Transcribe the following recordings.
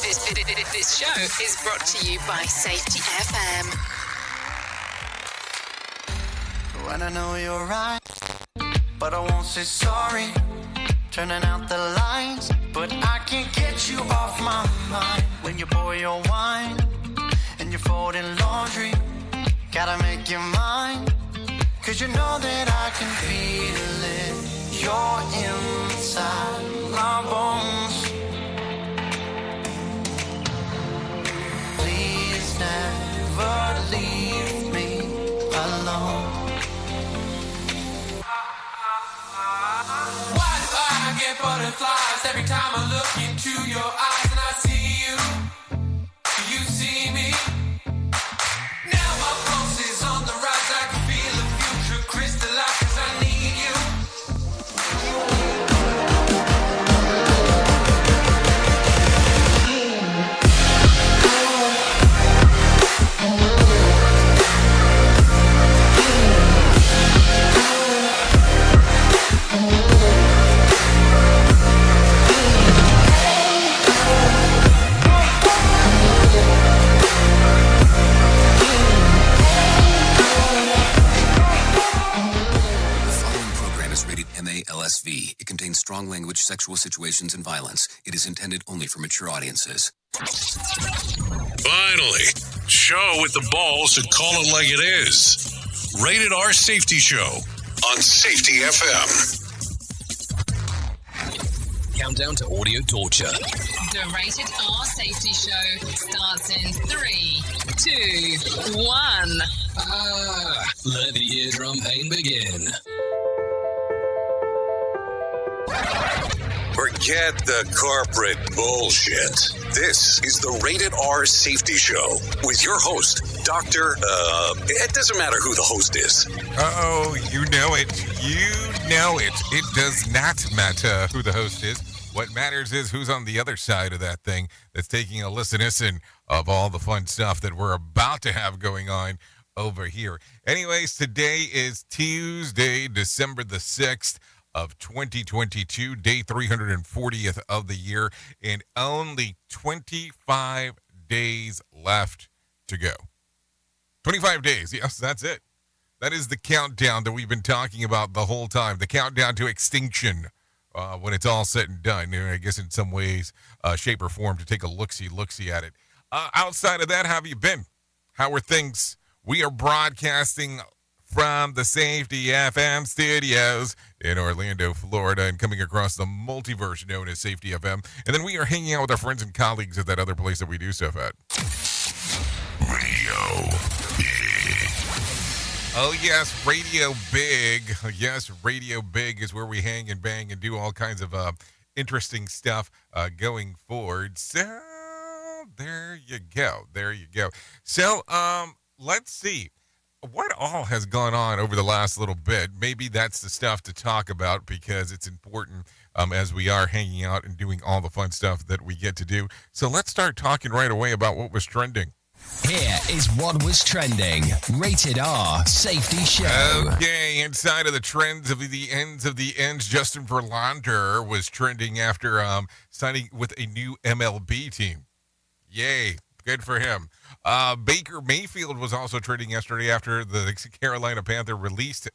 This show is brought to you by Safety FM. When I know you're right, but I won't say sorry. Turning out the lights, but I can't get you off my mind. When you pour your wine and you're folding laundry, gotta make you mine. Cause you know that I can feel it. You're inside my bones. Please never leave me alone. Why do I get butterflies every time I look into your eyes and I see you? Do you see me? Now my pulse is on the rise. I can feel the future crystallize 'cause I need you. LSV. It contains strong language, sexual situations, and violence. It is intended only for mature audiences. Finally, show with the balls to call it like it is. Rated R Safety Show on Safety FM. Countdown to audio torture. The Rated R Safety Show starts in 3, 2, 1. Let the eardrum pain begin. Forget the corporate bullshit. This is the Rated R Safety Show with your host, Dr. It doesn't matter who the host is. Oh, you know it. You know it. It does not matter who the host is. What matters is who's on the other side of that thing that's taking a listen of all the fun stuff that we're about to have going on over here. Anyways, today is Tuesday, December the 6th. Of 2022, day 340th of the year, and only 25 days left to go. 25 days, yes, that's it. That is the countdown that we've been talking about the whole time, the countdown to extinction when it's all said and done. I guess in some ways, shape, or form to take a look-see at it. Outside of that, how have you been? How are things? We are broadcasting from the Safety FM studios in Orlando, Florida, and coming across the multiverse known as Safety FM. And then we are hanging out with our friends and colleagues at that other place that we do stuff at. Radio Big. Oh, yes, Radio Big. Yes, Radio Big is where we hang and bang and do all kinds of interesting stuff going forward. So, there you go. There you go. So, let's see. What all has gone on over the last little bit? Maybe that's the stuff to talk about because it's important as we are hanging out and doing all the fun stuff that we get to do. So let's start talking right away about what was trending. Here is what was trending. Rated R Safety Show. Okay, inside of the trends of the ends of the ends, Justin Verlander was trending after signing with a new MLB team. Yay. Good for him. Baker Mayfield was also trending yesterday after the Carolina Panther released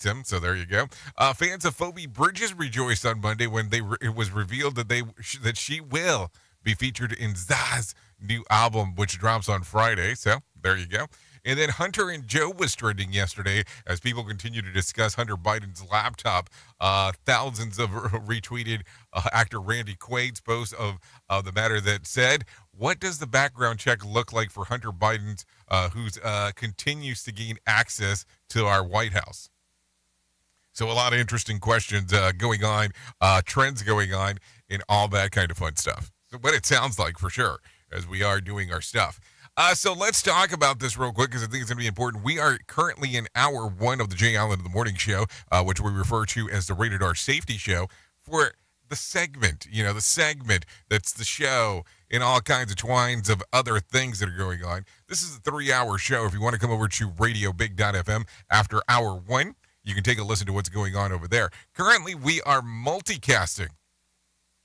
him. So there you go. Fans of Phoebe Bridges rejoiced on Monday when it was revealed that she will be featured in Zaz's new album, which drops on Friday. So there you go. And then Hunter and Joe was trending yesterday as people continue to discuss Hunter Biden's laptop. Thousands of retweeted actor Randy Quaid's post of the matter that said, what does the background check look like for Hunter Biden's who's continues to gain access to our White House? So a lot of interesting questions going on, trends going on, and all that kind of fun stuff. So what it sounds like for sure as we are doing our stuff. So let's talk about this real quick because I think it's going to be important. We are currently in hour 1 of the Jay Allen of the Morning Show, which we refer to as the Rated R Safety Show, for the segment, the segment that's the show and all kinds of twines of other things that are going on. This is a 3-hour show. If you want to come over to radiobig.fm after hour 1, you can take a listen to what's going on over there. Currently, we are multicasting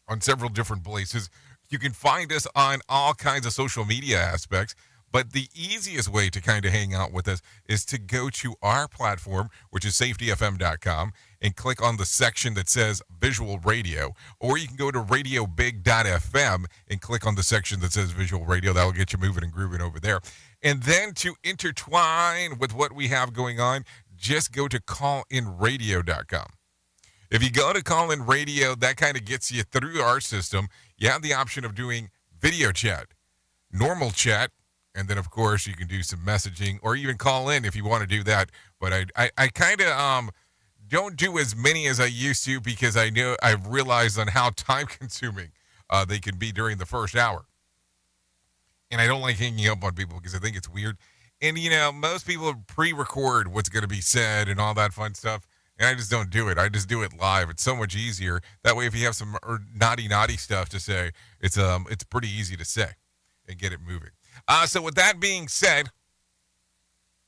on several different places You can find us on all kinds of social media aspects. But the easiest way to kind of hang out with us is to go to our platform, which is safetyfm.com, and click on the section that says Visual Radio. Or you can go to radiobig.fm and click on the section that says Visual Radio. That'll get you moving and grooving over there. And then to intertwine with what we have going on, just go to callinradio.com. If you go to Call In Radio, that kind of gets you through our system. You have the option of doing video chat, normal chat, and then, of course, you can do some messaging or even call in if you want to do that. But I kind of don't do as many as I used to because I've realized on how time-consuming they can be during the first hour. And I don't like hanging up on people because I think it's weird. And, most people pre-record what's going to be said and all that fun stuff. And I just don't do it. I just do it live. It's so much easier. That way, if you have some naughty stuff to say, it's pretty easy to say and get it moving. So with that being said,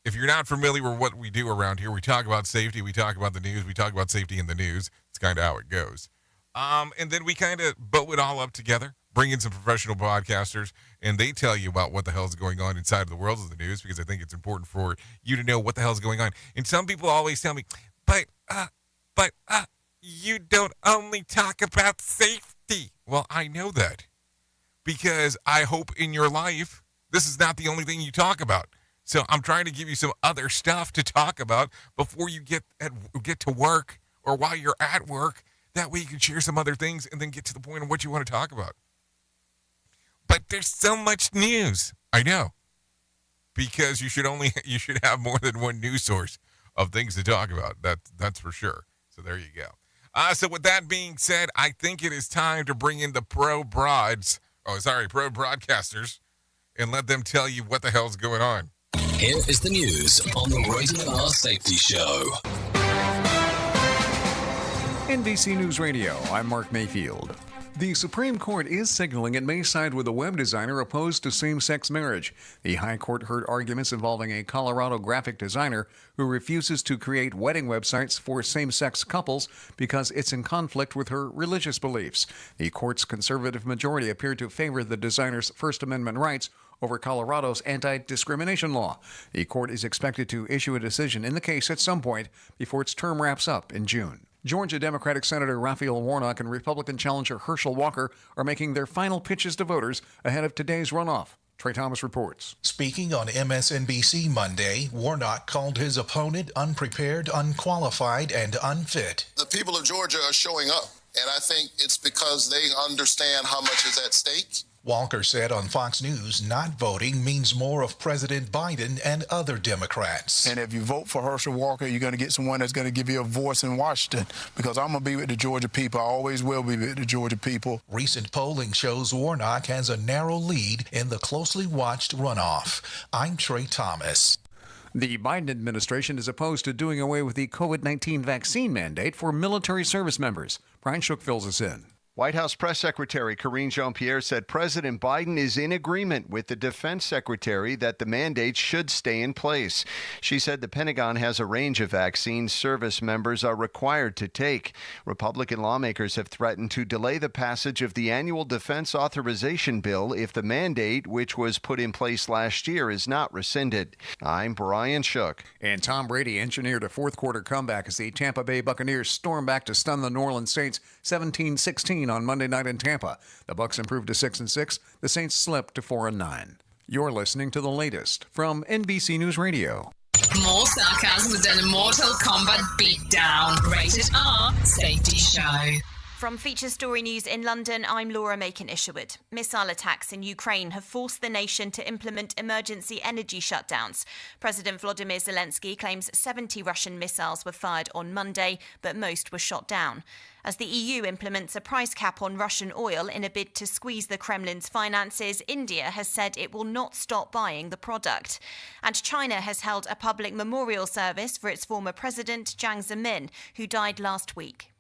if you're not familiar with what we do around here, we talk about safety, we talk about the news, we talk about safety in the news. It's kind of how it goes. And then we kind of bow it all up together, bring in some professional broadcasters, and they tell you about what the hell is going on inside of the world of the news, because I think it's important for you to know what the hell is going on. And some people always tell me, but you don't only talk about safety. Well, I know that because I hope in your life this is not the only thing you talk about. So I'm trying to give you some other stuff to talk about before you get to work or while you're at work. That way you can share some other things and then get to the point of what you want to talk about. But there's so much news. I know. Because you should have more than one news source of things to talk about. That's for sure. So there you go. So with that being said, I think it is time to bring in the pro broadcasters and let them tell you what the hell's going on. Here is the news on the Rated R Safety Show. NBC News Radio, I'm Mark Mayfield. The Supreme Court is signaling it may side with a web designer opposed to same-sex marriage. The High Court heard arguments involving a Colorado graphic designer who refuses to create wedding websites for same-sex couples because it's in conflict with her religious beliefs. The court's conservative majority appeared to favor the designer's First Amendment rights over Colorado's anti-discrimination law. The court is expected to issue a decision in the case at some point before its term wraps up in June. Georgia Democratic Senator Raphael Warnock and Republican challenger Herschel Walker are making their final pitches to voters ahead of today's runoff. Trey Thomas reports. Speaking on MSNBC Monday, Warnock called his opponent unprepared, unqualified, and unfit. The people of Georgia are showing up, and I think it's because they understand how much is at stake. Walker said on Fox News not voting means more of President Biden and other Democrats. And if you vote for Herschel Walker, you're going to get someone that's going to give you a voice in Washington, because I'm going to be with the Georgia people. I always will be with the Georgia people. Recent polling shows Warnock has a narrow lead in the closely watched runoff. I'm Trey Thomas. The Biden administration is opposed to doing away with the COVID-19 vaccine mandate for military service members. Brian Shook fills us in. White House Press Secretary Karine Jean-Pierre said President Biden is in agreement with the Defense Secretary that the mandate should stay in place. She said the Pentagon has a range of vaccines service members are required to take. Republican lawmakers have threatened to delay the passage of the annual defense authorization bill if the mandate, which was put in place last year, is not rescinded. I'm Brian Shook. And Tom Brady engineered a fourth-quarter comeback as the Tampa Bay Buccaneers stormed back to stun the New Orleans Saints 17-16 on Monday night in Tampa. The Bucs improved to 6-6. The Saints slipped to 4-9. You're listening to the latest from NBC News Radio. More sarcasm than a Mortal Kombat beatdown. Rated R Safety Show. From Feature Story News in London, I'm Laura Macon-Isherwood. Missile attacks in Ukraine have forced the nation to implement emergency energy shutdowns. President Volodymyr Zelensky claims 70 Russian missiles were fired on Monday, but most were shot down. As the EU implements a price cap on Russian oil in a bid to squeeze the Kremlin's finances, India has said it will not stop buying the product. And China has held a public memorial service for its former president, Jiang Zemin, who died last week.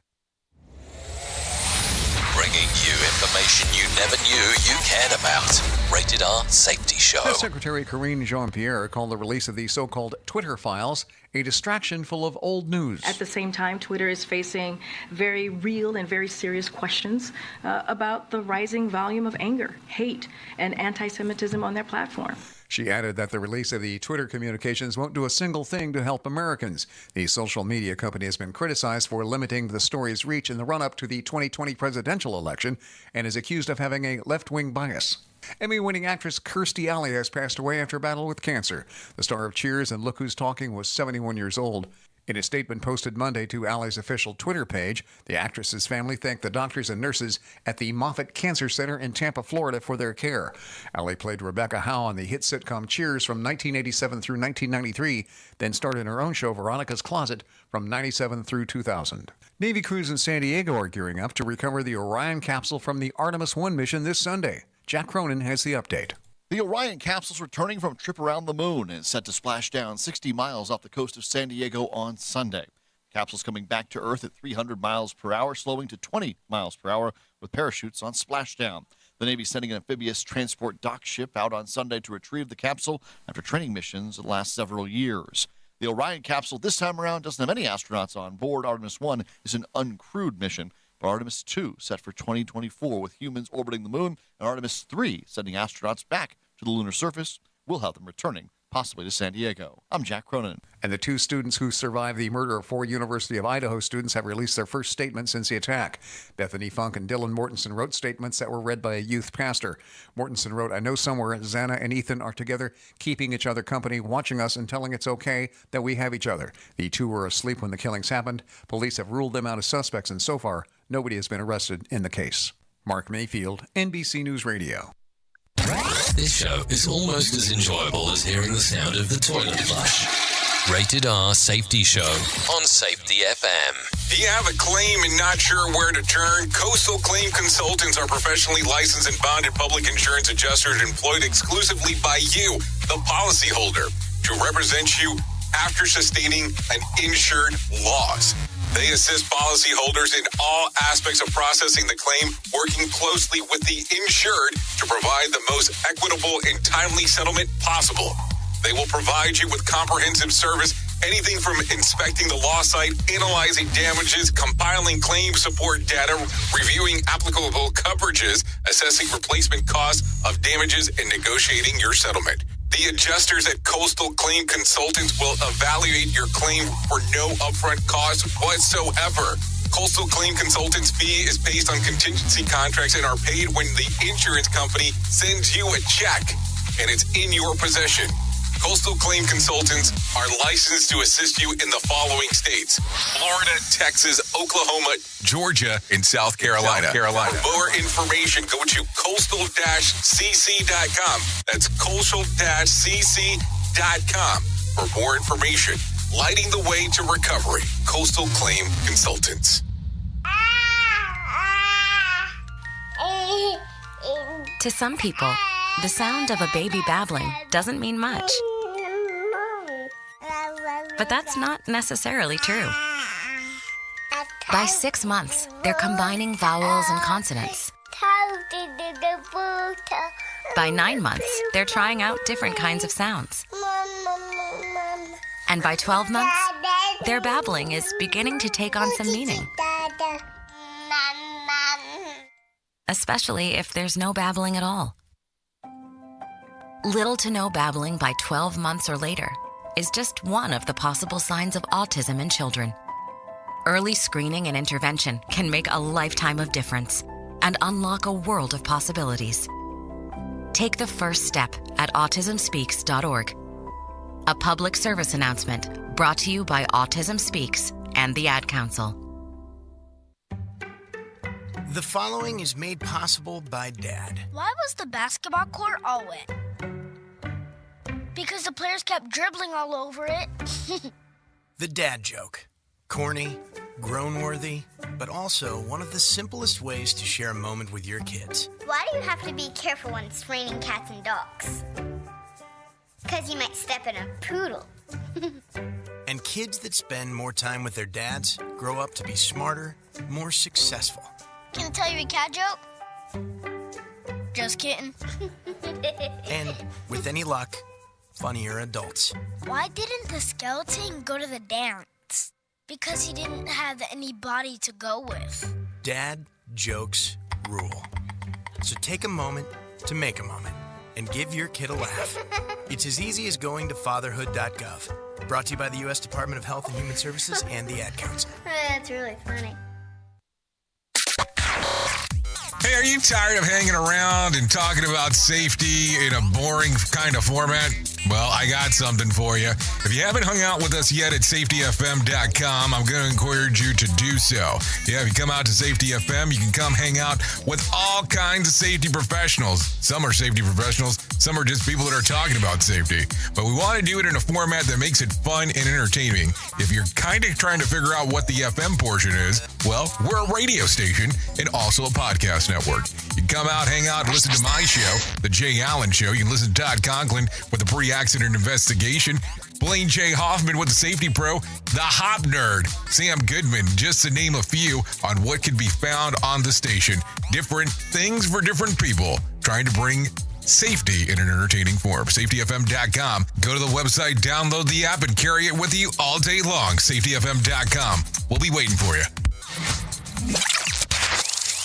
Bringing you information you never knew you cared about. Rated R Safety Show. Press Secretary Karine Jean-Pierre called the release of the so-called Twitter files a distraction full of old news. At the same time, Twitter is facing very real and very serious questions about the rising volume of anger, hate, and anti-Semitism on their platform. She added that the release of the Twitter communications won't do a single thing to help Americans. The social media company has been criticized for limiting the story's reach in the run-up to the 2020 presidential election and is accused of having a left-wing bias. Emmy-winning actress Kirstie Alley has passed away after a battle with cancer. The star of Cheers and Look Who's Talking was 71 years old. In a statement posted Monday to Alley's official Twitter page, the actress's family thanked the doctors and nurses at the Moffitt Cancer Center in Tampa, Florida for their care. Alley played Rebecca Howe on the hit sitcom Cheers from 1987 through 1993, then starred in her own show Veronica's Closet from 97 through 2000. Navy crews in San Diego are gearing up to recover the Orion capsule from the Artemis 1 mission this Sunday. Jack Cronin has the update. The Orion capsule's returning from a trip around the moon and is set to splash down 60 miles off the coast of San Diego on Sunday. Capsule's coming back to Earth at 300 miles per hour, slowing to 20 miles per hour with parachutes on splashdown. The Navy's sending an amphibious transport dock ship out on Sunday to retrieve the capsule after training missions that last several years. The Orion capsule this time around doesn't have any astronauts on board. Artemis 1 is an uncrewed mission. But Artemis 2 set for 2024 with humans orbiting the moon, and Artemis 3 sending astronauts back to the lunar surface. We'll have them returning, possibly to San Diego. I'm Jack Cronin. And the 2 students who survived the murder of 4 University of Idaho students have released their first statement since the attack. Bethany Funk and Dylan Mortensen wrote statements that were read by a youth pastor. Mortensen wrote, "I know somewhere Xana and Ethan are together, keeping each other company, watching us and telling it's okay that we have each other. The 2 were asleep when the killings happened. Police have ruled them out as suspects, and so far, nobody has been arrested in the case." Mark Mayfield, NBC News Radio. This show is almost as enjoyable as hearing the sound of the toilet flush. Rated R Safety Show on Safety FM. Do you have a claim and not sure where to turn? Coastal Claim Consultants are professionally licensed and bonded public insurance adjusters employed exclusively by you, the policyholder, to represent you after sustaining an insured loss. They assist policyholders in all aspects of processing the claim, working closely with the insured to provide the most equitable and timely settlement possible. They will provide you with comprehensive service, anything from inspecting the loss site, analyzing damages, compiling claim support data, reviewing applicable coverages, assessing replacement costs of damages, and negotiating your settlement. The adjusters at Coastal Claim Consultants will evaluate your claim for no upfront cost whatsoever. Coastal Claim Consultants' fee is based on contingency contracts and are paid when the insurance company sends you a check and it's in your possession. Coastal Claim Consultants are licensed to assist you in the following states: Florida, Texas, Oklahoma, Georgia, and South Carolina. For more information, go to coastal-cc.com. That's coastal-cc.com. For more information, lighting the way to recovery. Coastal Claim Consultants. To some people, the sound of a baby babbling doesn't mean much. But that's not necessarily true. By 6 months, they're combining vowels and consonants. By 9 months, they're trying out different kinds of sounds. And by 12 months, their babbling is beginning to take on some meaning. Especially if there's no babbling at all. Little to no babbling by 12 months or later is just one of the possible signs of autism in children. Early screening and intervention can make a lifetime of difference and unlock a world of possibilities. Take the first step at autismspeaks.org. A public service announcement brought to you by Autism Speaks and the Ad Council. The following is made possible by Dad. Why was the basketball court all wet? Because the players kept dribbling all over it. The dad joke. Corny, grown-worthy, but also one of the simplest ways to share a moment with your kids. Why do you have to be careful when it's raining cats and dogs? Because you might step in a poodle. And kids that spend more time with their dads grow up to be smarter, more successful. Can I tell you a cat joke? Just kidding. And with any luck, funnier adults. Why didn't the skeleton go to the dance? Because he didn't have any body to go with. Dad jokes rule. So take a moment to make a moment and give your kid a laugh. It's as easy as going to fatherhood.gov. Brought to you by the U.S. Department of Health and Human Services and the Ad Council. That's really funny. Hey, are you tired of hanging around and talking about safety in a boring kind of format? Well, I got something for you. If you haven't hung out with us yet at safetyfm.com, I'm going to encourage you to do so. Yeah, if you come out to Safety FM, you can come hang out with all kinds of safety professionals. Some are safety professionals, some are just people that are talking about safety. But we want to do it in a format that makes it fun and entertaining. If you're kind of trying to figure out what the FM portion is, well, we're a radio station and also a podcast network. You can come out, hang out, and listen to my show, The Jay Allen Show. You can listen to Todd Conklin with the pre-accident investigation, Blaine J. Hoffman with the Safety Pro, The Hop Nerd, Sam Goodman, just to name a few on what can be found on the station. Different things for different people, trying to bring safety in an entertaining form. SafetyFM.com. Go to the website, download the app, and carry it with you all day long. SafetyFM.com. We'll be waiting for you.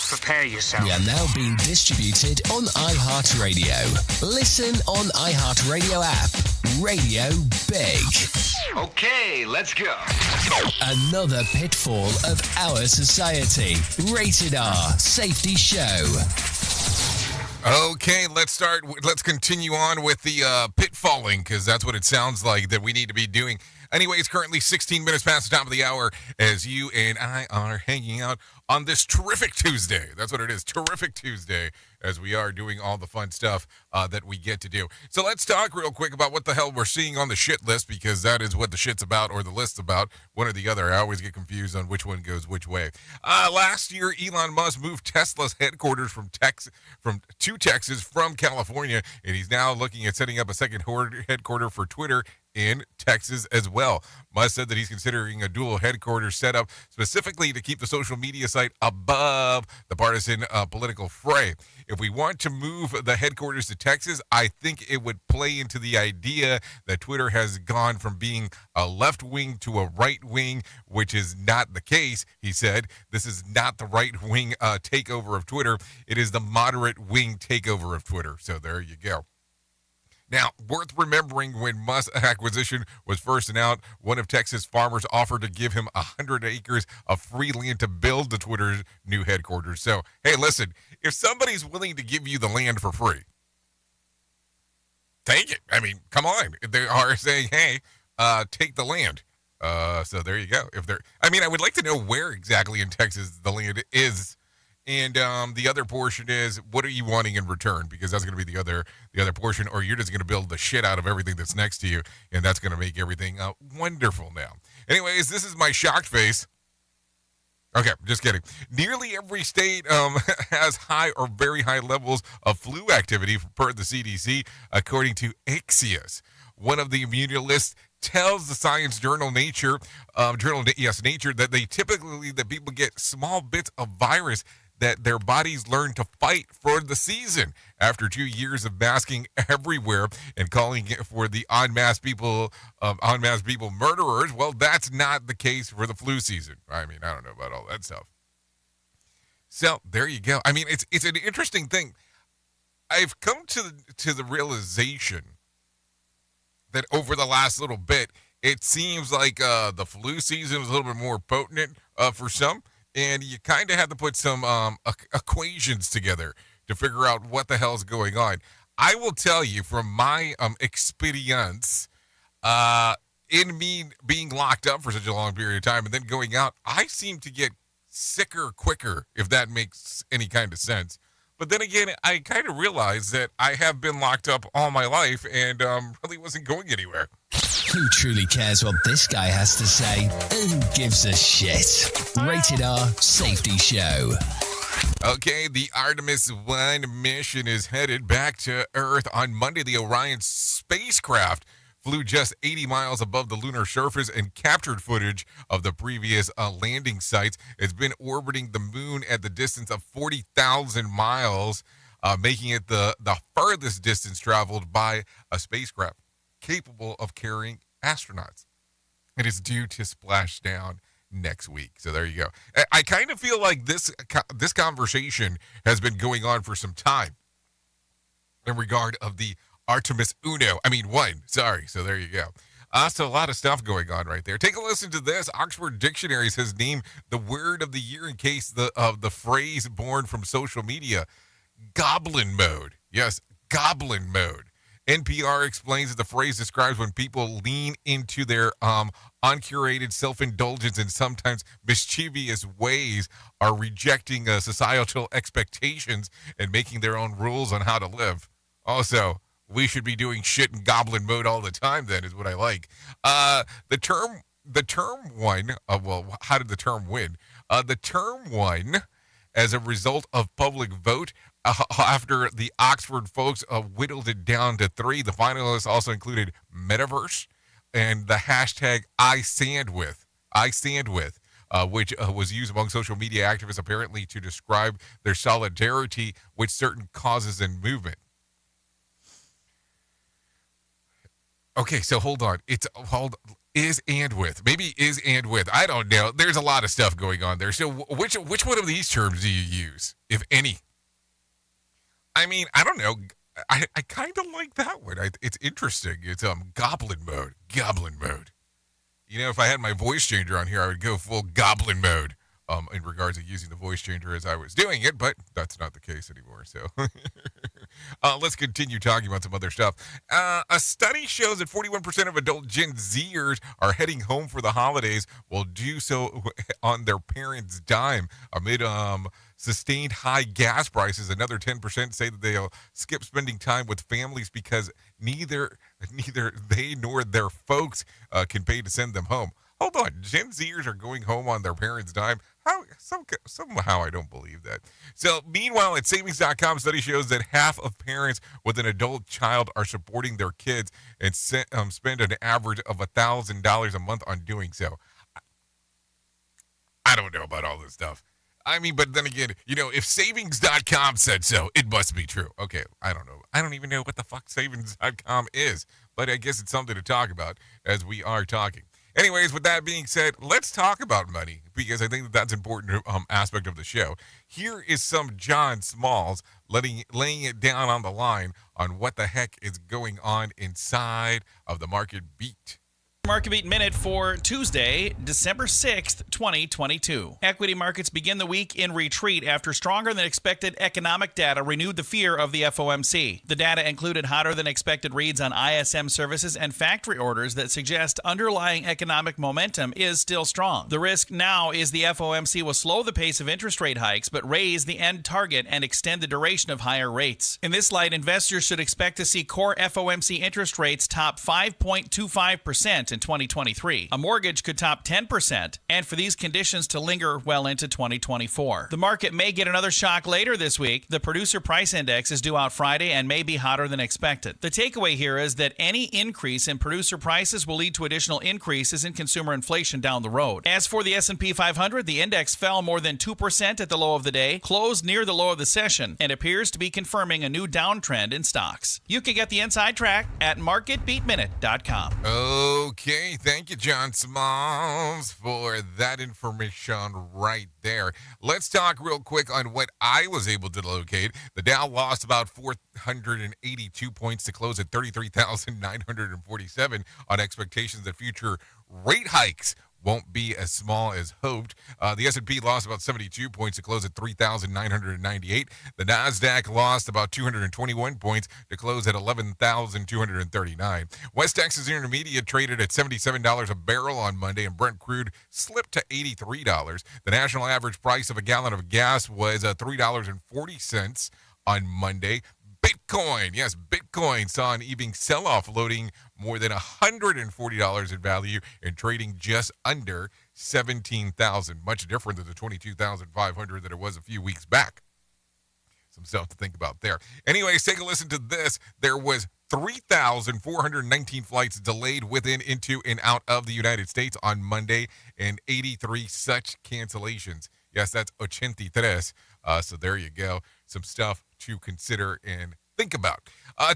Prepare yourself. We are now being distributed on iHeartRadio. Listen on iHeartRadio app. Radio Big. Okay, let's go. Another pitfall of our society. Rated R Safety Show. Okay, let's continue on with the pitfalling, because that's what it sounds like that we need to be doing. Anyway, it's currently 16 minutes past the top of the hour as you and I are hanging out on this terrific Tuesday. That's what it is, terrific Tuesday, as we are doing all the fun stuff that we get to do. So let's talk real quick about what the hell we're seeing on the shit list, because that is what the shit's about, or the list's about, one or the other. I always get confused on which one goes which way. Last year, Elon Musk moved Tesla's headquarters to Texas from California, and he's now looking at setting up a second headquarters for Twitter in Texas as well. Musk said that he's considering a dual headquarters setup specifically to keep the social media site above the partisan political fray. If we want to move the headquarters to Texas, I think it would play into the idea that Twitter has gone from being a left wing to a right wing, which is not the case, he said. This is not the right wing takeover of Twitter. It is the moderate wing takeover of Twitter. So there you go. Now, worth remembering, when Musk's acquisition was first announced, one of Texas farmers offered to give him 100 acres of free land to build the Twitter's new headquarters. So, hey, listen, if somebody's willing to give you the land for free, take it. I mean, come on. They are saying, hey, take the land. So there you go. I would like to know where exactly in Texas the land is. And the other portion is, what are you wanting in return? Because that's going to be the other portion, or you're just going to build the shit out of everything that's next to you, and that's going to make everything wonderful now. Anyways, this is my shocked face. Okay, just kidding. Nearly every state has high or very high levels of flu activity per the CDC, according to Axios. One of the immunologists tells the science journal Nature, that they typically, that people get small bits of virus that their bodies learn to fight for the season. After 2 years of masking everywhere and calling it for the en masse people murderers, well, that's not the case for the flu season. I mean, I don't know about all that stuff. So there you go. I mean, it's an interesting thing. I've come to the realization that over the last little bit, it seems like the flu season is a little bit more potent for some. And you kind of have to put some equations together to figure out what the hell is going on. I will tell you from my experience, in me being locked up for such a long period of time and then going out, I seem to get sicker quicker, if that makes any kind of sense. But then again, I kind of realized that I have been locked up all my life and really wasn't going anywhere. Who truly cares what this guy has to say? Who gives a shit? Rated R Safety Show. Okay, the Artemis 1 mission is headed back to Earth on Monday. The Orion spacecraft flew just 80 miles above the lunar surface and captured footage of the previous landing sites. It's been orbiting the moon at the distance of 40,000 miles, making it the farthest distance traveled by a spacecraft. capable of carrying astronauts. It is due to splash down next week. So there you go. I kind of feel like this conversation has been going on for some time in regard of the Artemis 1. Sorry. So there you go. So a lot of stuff going on right there. Take a listen to this. Oxford Dictionary has named the word of the year in case of the phrase born from social media, goblin mode. Yes, goblin mode. NPR explains that the phrase describes when people lean into their uncurated self-indulgence and sometimes mischievous ways, are rejecting societal expectations and making their own rules on how to live. Also, we should be doing shit in goblin mode all the time, then, is what I like. The term won. How did the term win? The term won as a result of public vote after the Oxford folks whittled it down to 3. The finalists also included metaverse and the hashtag #ISandWith, which was used among social media activists apparently to describe their solidarity with certain causes and movement. Okay, so hold on. Is and with. Maybe is and with. I don't know. There's a lot of stuff going on there. So which one of these terms do you use, if any? I mean, I don't know. I kind of like that one. It's interesting. It's goblin mode. Goblin mode. You know, if I had my voice changer on here, I would go full goblin mode in regards to using the voice changer as I was doing it, but that's not the case anymore. So let's continue talking about some other stuff. A study shows that 41% of adult Gen Zers are heading home for the holidays will do so on their parents' dime amid sustained high gas prices. Another 10% say that they'll skip spending time with families because neither they nor their folks can pay to send them home. Hold on, Gen Zers are going home on their parents' dime? Somehow I don't believe that. So, meanwhile, at Savings.com, study shows that half of parents with an adult child are supporting their kids and spend an average of $1,000 a month on doing so. I don't know about all this stuff. I mean, but then again, you know, if Savings.com said so, it must be true. Okay, I don't know. I don't even know what the fuck Savings.com is, but I guess it's something to talk about as we are talking. Anyways, with that being said, let's talk about money because I think that's an important aspect of the show. Here is some John Smalls laying it down on the line on what the heck is going on inside of the market beat. Market Beat Minute for Tuesday, December 6th, 2022. Equity markets begin the week in retreat after stronger than expected economic data renewed the fear of the FOMC. The data included hotter than expected reads on ISM services and factory orders that suggest underlying economic momentum is still strong. The risk now is the FOMC will slow the pace of interest rate hikes but raise the end target and extend the duration of higher rates. In this light, investors should expect to see core FOMC interest rates top 5.25% in 2023. A mortgage could top 10%, and for these conditions to linger well into 2024. The market may get another shock later this week. The producer price index is due out Friday and may be hotter than expected. The takeaway here is that any increase in producer prices will lead to additional increases in consumer inflation down the road. As for the S&P 500, the index fell more than 2% at the low of the day, closed near the low of the session, and appears to be confirming a new downtrend in stocks. You can get the inside track at marketbeatminute.com. Okay, thank you, John Smalls, for that information right there. Let's talk real quick on what I was able to locate. The Dow lost about 482 points to close at 33,947 on expectations that future rate hikes won't be as small as hoped. The S&P lost about 72 points to close at 3,998. The NASDAQ lost about 221 points to close at 11,239. West Texas Intermediate traded at $77 a barrel on Monday, and Brent crude slipped to $83. The national average price of a gallon of gas was $3.40 on Monday. Bitcoin saw an evening sell-off, loading more than $140 in value and trading just under $17,000. Much different than the $22,500 that it was a few weeks back. Some stuff to think about there. Anyways, take a listen to this. There was 3,419 flights delayed within, into, and out of the United States on Monday, and 83 such cancellations. Yes, that's 83. So there you go. Some stuff to consider and think about.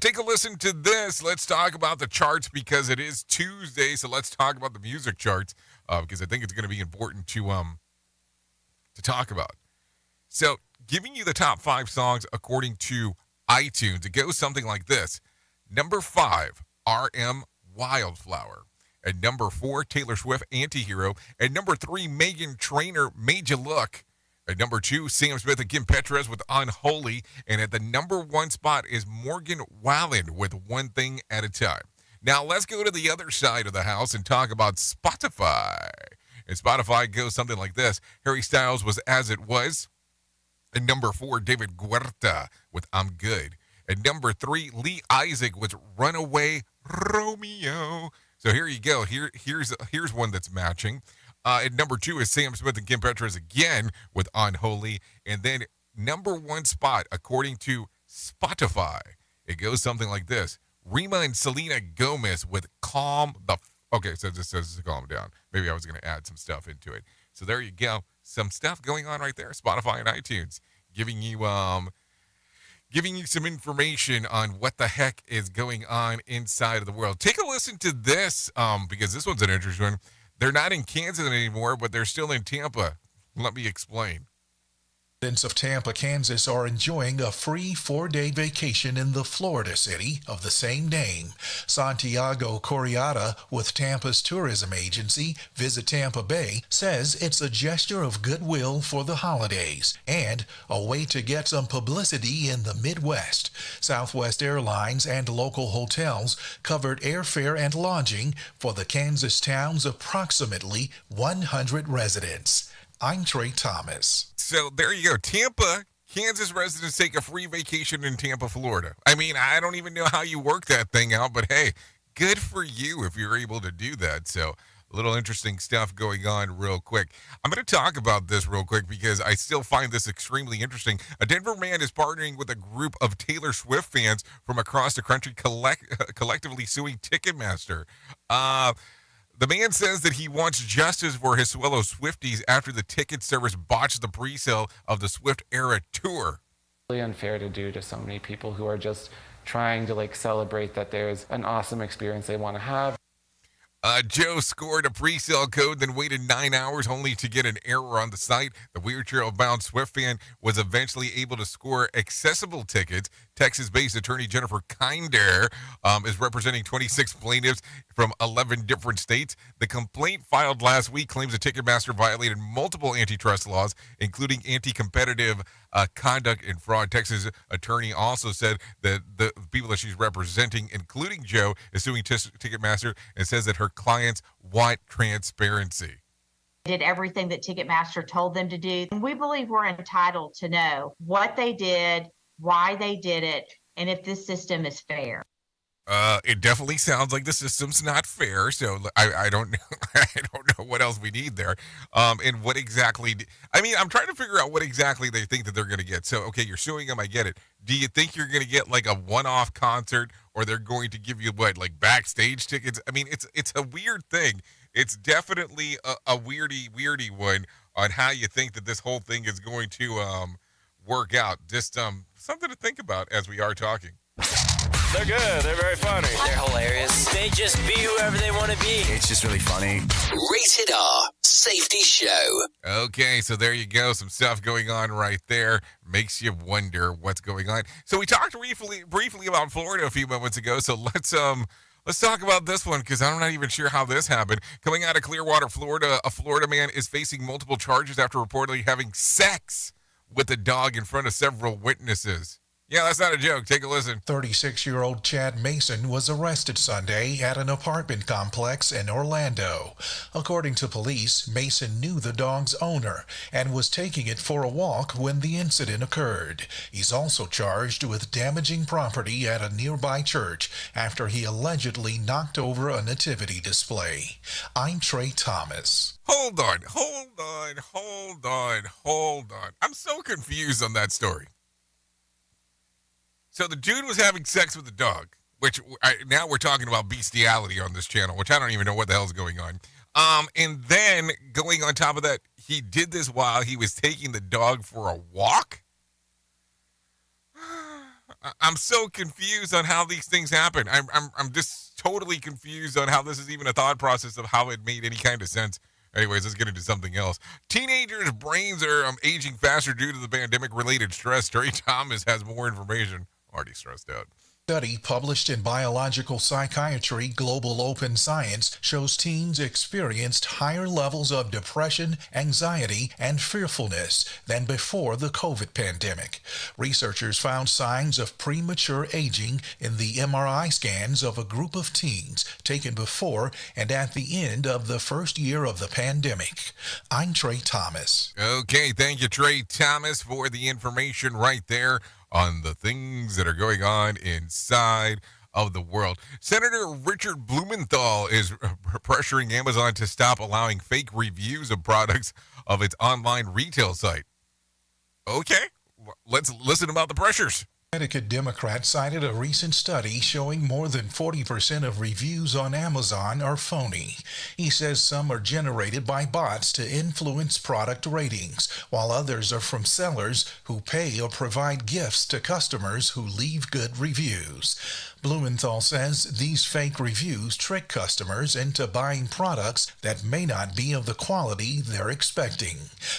Take a listen to this. Let's talk about the charts because it is Tuesday. So let's talk about the music charts because I think it's going to be important to talk about. So giving you the top 5 songs according to iTunes, it goes something like this. Number 5, R.M. Wildflower. At number 4, Taylor Swift, Antihero. At number 3, Meghan Trainor, Made You Look. At number 2, Sam Smith and Kim Petras with Unholy. And at the number 1 spot is Morgan Wallen with One Thing at a Time. Now let's go to the other side of the house and talk about Spotify. And Spotify goes something like this. Harry Styles was As It Was. At number 4, David Guetta with I'm Good. At number 3, Lee Isaac with Runaway Romeo. So here you go. Here's one that's matching. At number 2 is Sam Smith and Kim Petras again with Unholy. And then number 1 spot, according to Spotify, it goes something like this. Rima and Selena Gomez with Calm the... Okay, so it just says to calm down. Maybe I was going to add some stuff into it. So there you go. Some stuff going on right there. Spotify and iTunes giving you some information on what the heck is going on inside of the world. Take a listen to this because this one's an interesting one. They're not in Kansas anymore, but they're still in Tampa. Let me explain. Residents of Tampa, Kansas are enjoying a free 4-day vacation in the Florida city of the same name. Santiago Corriata with Tampa's tourism agency, Visit Tampa Bay, says it's a gesture of goodwill for the holidays and a way to get some publicity in the Midwest. Southwest Airlines and local hotels covered airfare and lodging for the Kansas town's approximately 100 residents. I'm Trey Thomas. So there you go. Tampa, Kansas residents take a free vacation in Tampa, Florida. I mean, I don't even know how you work that thing out, but hey, good for you if you're able to do that. So a little interesting stuff going on real quick. I'm going to talk about this real quick because I still find this extremely interesting. A Denver man is partnering with a group of Taylor Swift fans from across the country collectively suing Ticketmaster. The man says that he wants justice for his fellow Swifties after the ticket service botched the pre-sale of the Swift Era tour. Really unfair to do to so many people who are just trying to celebrate that there's an awesome experience they want to have. Joe scored a pre-sale code, then waited 9 hours only to get an error on the site. The wheelchair-bound Swift fan was eventually able to score accessible tickets. Texas-based attorney Jennifer Kinder is representing 26 plaintiffs from 11 different states. The complaint filed last week claims that Ticketmaster violated multiple antitrust laws, including anti-competitive conduct and fraud. Texas attorney also said that the people that she's representing, including Joe, is suing Ticketmaster and says that her clients want transparency. Did everything that Ticketmaster told them to do. And we believe we're entitled to know what they did, why they did it, and if this system is fair. It definitely sounds like the system's not fair. So I don't know. I don't know what else we need there. And what exactly? I'm trying to figure out what exactly they think that they're going to get. So, okay, you're suing them. I get it. Do you think you're going to get like a one-off concert, or they're going to give you like backstage tickets? I mean, it's a weird thing. It's definitely a weirdy one on how you think that this whole thing is going to work out. Just something to think about as we are talking. They're good. They're very funny. They're hilarious. They just be whoever they want to be. It's just really funny. Rated R Safety Show. Okay, so there you go. Some stuff going on right there. Makes you wonder what's going on. So we talked briefly about Florida a few moments ago. So let's talk about this one because I'm not even sure how this happened. Coming out of Clearwater, Florida, a Florida man is facing multiple charges after reportedly having sex with a dog in front of several witnesses. Yeah, that's not a joke. Take a listen. 36-year-old Chad Mason was arrested Sunday at an apartment complex in Orlando. According to police, Mason knew the dog's owner and was taking it for a walk when the incident occurred. He's also charged with damaging property at a nearby church after he allegedly knocked over a nativity display. I'm Trey Thomas. Hold on. I'm so confused on that story. So the dude was having sex with the dog, which now we're talking about bestiality on this channel, which I don't even know what the hell's going on. And then going on top of that, he did this while he was taking the dog for a walk. I'm so confused on how these things happen. I'm just totally confused on how this is even a thought process of how it made any kind of sense. Anyways, let's get into something else. Teenagers' brains are aging faster due to the pandemic-related stress. Trey Thomas has more information. Already stressed out. Study published in Biological Psychiatry Global Open Science shows teens experienced higher levels of depression, anxiety, and fearfulness than before the COVID pandemic. Researchers found signs of premature aging in the MRI scans of a group of teens taken before and at the end of the first year of the pandemic. I'm Trey Thomas. Okay, thank you, Trey Thomas, for the information right there on the things that are going on inside of the world. Senator Richard Blumenthal is pressuring Amazon to stop allowing fake reviews of products of its online retail site. Okay, let's listen about the pressures. Connecticut Democrat cited a recent study showing more than 40% of reviews on Amazon are phony. He says some are generated by bots to influence product ratings, while others are from sellers who pay or provide gifts to customers who leave good reviews. Blumenthal says these fake reviews trick customers into buying products that may not be of the quality they're expecting.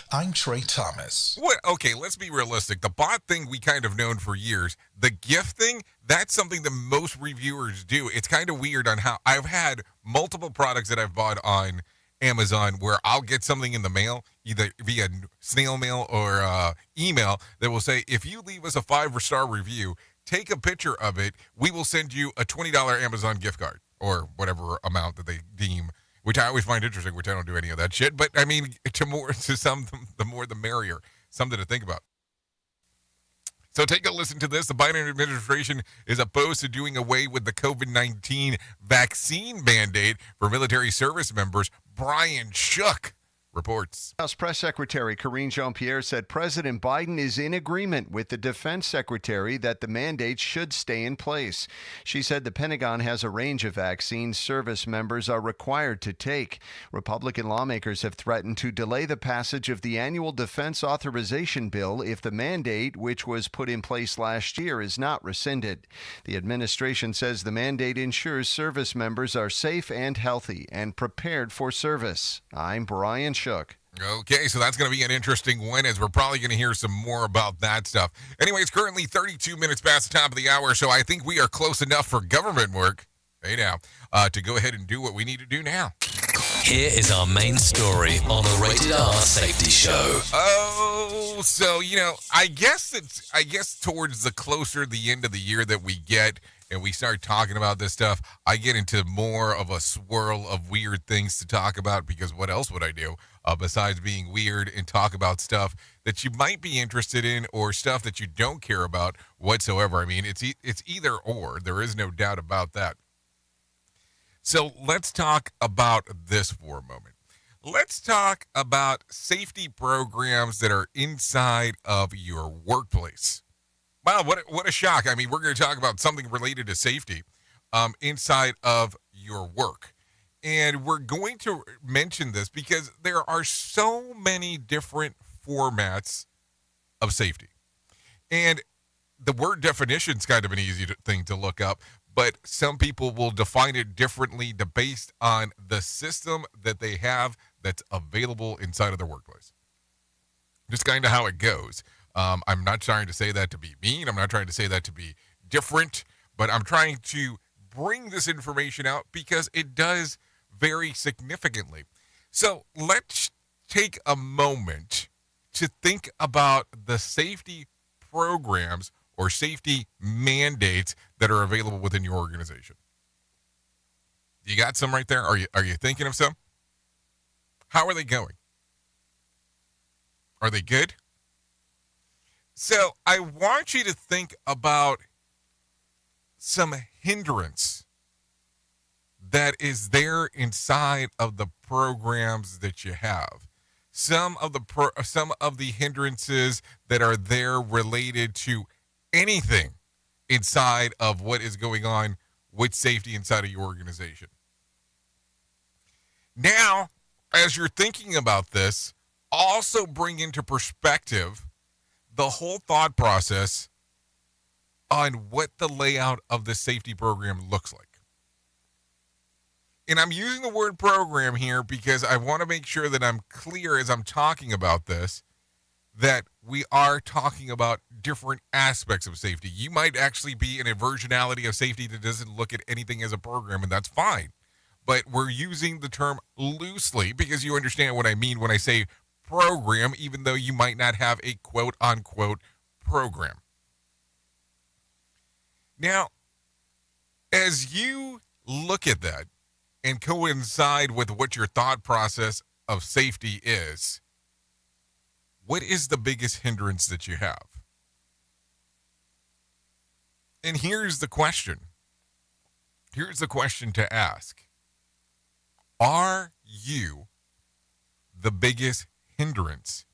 I'm Trey Thomas. What? Okay, let's be realistic. The bot thing we kind of known for years. The gift thing, that's something that most reviewers do. It's kind of weird on how I've had multiple products that I've bought on Amazon where I'll get something in the mail, either via snail mail or email, that will say, if you leave us a 5-star review, take a picture of it, we will send you a $20 Amazon gift card or whatever amount that they deem, which I always find interesting, which I don't do any of that shit. But I mean, to some, the more the merrier. Something to think about. So take a listen to this. The Biden administration is opposed to doing away with the COVID-19 vaccine mandate for military service members. Brian Shook reports. House Press Secretary Karine Jean-Pierre said President Biden is in agreement with the Defense Secretary that the mandate should stay in place. She said the Pentagon has a range of vaccines service members are required to take. Republican lawmakers have threatened to delay the passage of the annual defense authorization bill if the mandate, which was put in place last year, is not rescinded. The administration says the mandate ensures service members are safe and healthy and prepared for service. I'm Brian Shook. Okay, so that's going to be an interesting one, as we're probably going to hear some more about that stuff. Anyway, it's currently 32 minutes past the top of the hour, so I think we are close enough for government work, hey now, to go ahead and do what we need to do now. Here is our main story on the Rated R Safety Show. Oh, so, I guess towards the closer the end of the year that we get, and we start talking about this stuff, I get into more of a swirl of weird things to talk about, because what else would I do besides being weird and talk about stuff that you might be interested in or stuff that you don't care about whatsoever? I mean, it's either or. There is no doubt about that. So let's talk about this for a moment. Let's talk about safety programs that are inside of your workplace. Wow, what a shock. I mean, we're going to talk about something related to safety inside of your work. And we're going to mention this because there are so many different formats of safety. And the word definition is kind of an easy thing to look up, but some people will define it differently based on the system that they have that's available inside of their workplace. Just kind of how it goes. I'm not trying to say that to be mean. I'm not trying to say that to be different, but I'm trying to bring this information out because it does vary significantly. So let's take a moment to think about the safety programs or safety mandates that are available within your organization. You got some right there? Are you thinking of some? How are they going? Are they good? So I want you to think about some hindrance that is there inside of the programs that you have. Some of the hindrances that are there related to anything inside of what is going on with safety inside of your organization. Now, as you're thinking about this, also bring into perspective the whole thought process on what the layout of the safety program looks like. And I'm using the word program here because I want to make sure that I'm clear as I'm talking about this, that we are talking about different aspects of safety. You might actually be in a versionality of safety that doesn't look at anything as a program, and that's fine. But we're using the term loosely because you understand what I mean when I say program, even though you might not have a quote-unquote program. Now, as you look at that and coincide with what your thought process of safety is, what is the biggest hindrance that you have? And here's the question. Here's the question to ask. Are you the biggest hindrance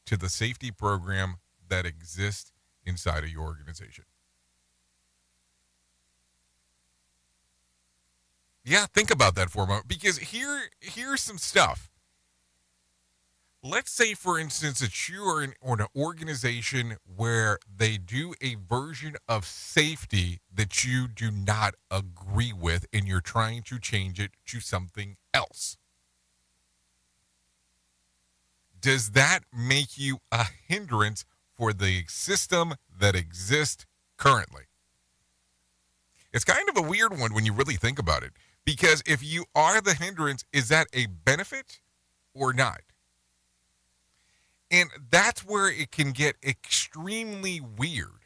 to the safety program that exists inside of your organization? Yeah, think about that for a moment, because here's some stuff. Let's say, for instance, that you are in an organization where they do a version of safety that you do not agree with, and you're trying to change it to something else. Does that make you a hindrance for the system that exists currently? It's kind of a weird one when you really think about it. Because if you are the hindrance, is that a benefit or not? And that's where it can get extremely weird.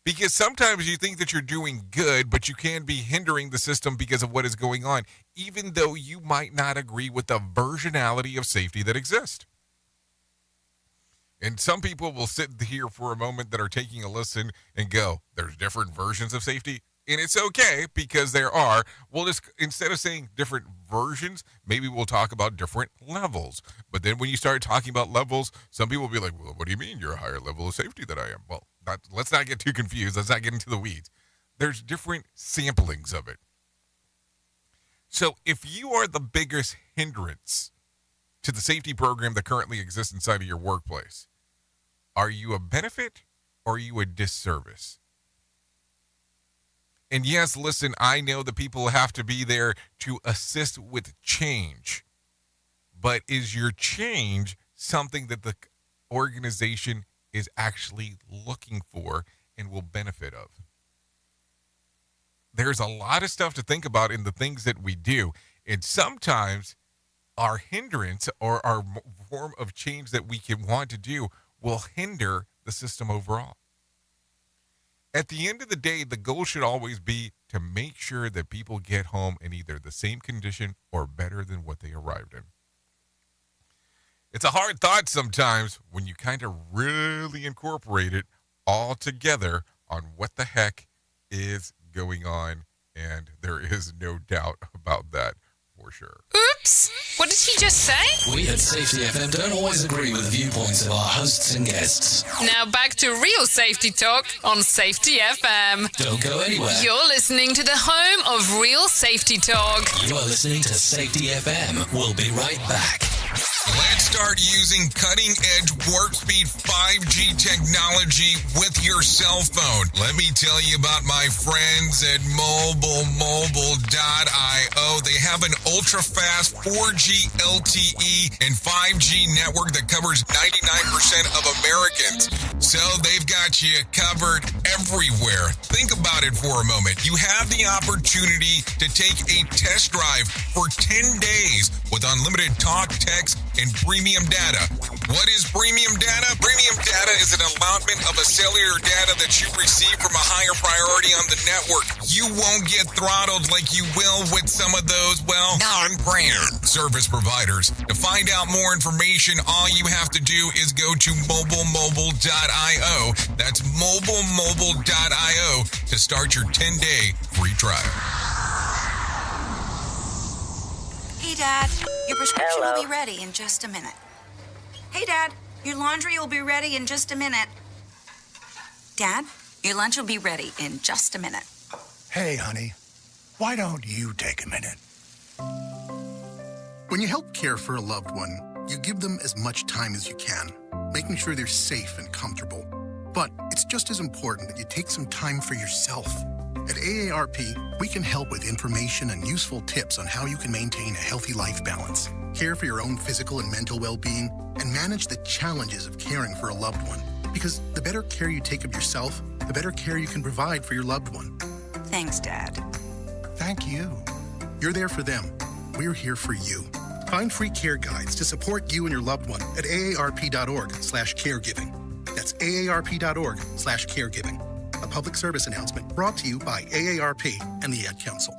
Because sometimes you think that you're doing good, but you can be hindering the system because of what is going on, even though you might not agree with the versionality of safety that exists. And some people will sit here for a moment that are taking a listen and go, there's different versions of safety. And it's okay because there are. We'll just, instead of saying different versions, maybe we'll talk about different levels. But then when you start talking about levels, some people will be like, well, what do you mean you're a higher level of safety than I am? Well, let's not get too confused. Let's not get into the weeds. There's different samplings of it. So if you are the biggest hindrance to the safety program that currently exists inside of your workplace, are you a benefit or are you a disservice? And yes, listen, I know that people have to be there to assist with change. But is your change something that the organization is actually looking for and will benefit of? There's a lot of stuff to think about in the things that we do. And sometimes our hindrance or our form of change that we can want to do will hinder the system overall. At the end of the day, the goal should always be to make sure that people get home in either the same condition or better than what they arrived in. It's a hard thought sometimes when you kind of really incorporate it all together on what the heck is going on, and there is no doubt about that for sure. Oops! What did he just say? We at Safety FM don't always agree with the viewpoints of our hosts and guests. Now back to real safety talk on Safety FM. Don't go anywhere. You're listening to the home of real safety talk. You are listening to Safety FM. We'll be right back. Let's start using cutting-edge warp speed 5G technology with your cell phone. Let me tell you about my friends at mobilemobile.io. They have an ultra-fast 4G LTE and 5G network that covers 99% of Americans. So they've got you covered everywhere. Think about it for a moment. You have the opportunity to take a test drive for 10 days with unlimited talk, text, and premium data. What is premium data? Premium data is an allotment of a cellular data that you receive from a higher priority on the network. You won't get throttled like you will with some of those, well, non-brand service providers. To find out more information, all you have to do is go to mobilemobile.io. That's mobilemobile.io to start your 10-day free trial. Hey, Dad, your prescription will be ready in just a minute. Hey, Dad, your laundry will be ready in just a minute. Dad, your lunch will be ready in just a minute. Hey, honey, why don't you take a minute? When you help care for a loved one, you give them as much time as you can, making sure they're safe and comfortable. But it's just as important that you take some time for yourself. At AARP, we can help with information and useful tips on how you can maintain a healthy life balance, care for your own physical and mental well-being, and manage the challenges of caring for a loved one. Because the better care you take of yourself, the better care you can provide for your loved one. Thanks, Dad. Thank you. You're there for them. We're here for you. Find free care guides to support you and your loved one at aarp.org/caregiving. That's aarp.org/caregiving. A public service announcement brought to you by AARP and the Ad Council.